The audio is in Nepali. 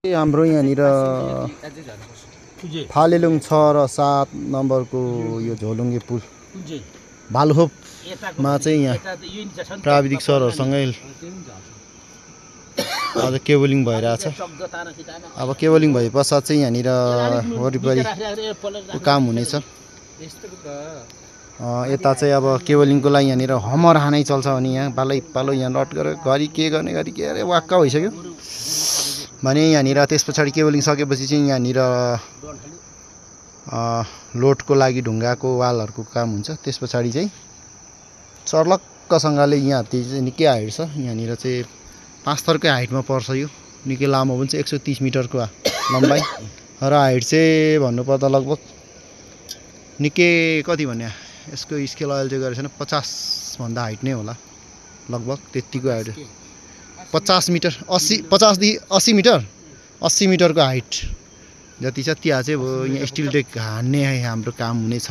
हाम्रो यहाँनिर फालेलुङ 6 र 7 नम्बरको यो झोलुङ्गे पुल भालुखोपमा चाहिँ यहाँ प्राविधिक सरहरूसँगै आज केबलिङ भइरहेछ। अब केबलिङ भए पश्चात चाहिँ यहाँनिर वरिपरिको काम हुनेछ। यता चाहिँ अब केबलिङको लागि यहाँनिर हमर हानै चल्छ भने यहाँ पालो यहाँ लट गरेर घरि के गर्ने घरि के अरे वाक्क भइसक्यो भने यहाँनिर त्यस पछाडि केबलिङ सकेपछि चाहिँ यहाँनिर लोडको लागि ढुङ्गाको वालहरूको काम हुन्छ। त्यस पछाडि चाहिँ चर्लक्कसँगले यहाँ चाहिँ निकै हाइट छ। यहाँनिर चाहिँ 5 थरकै हाइटमा पर्छ। यो निकै लामो पनि छ, 130 मिटरको लम्बाइ र हाइट चाहिँ भन्नुपर्दा लगभग निकै कति भन्ने यसको स्केल अहिले चाहिँ गरेको छैन, 50 भन्दा हाइट नै होला लगभग त्यतिको हाइट। 50 मिटर 50 देखि 80 मिटर 80 मिटरको हाइट जति छ त्यहाँ चाहिँ अब यहाँ स्टिल डेक हान्ने हाम्रो काम हुनेछ।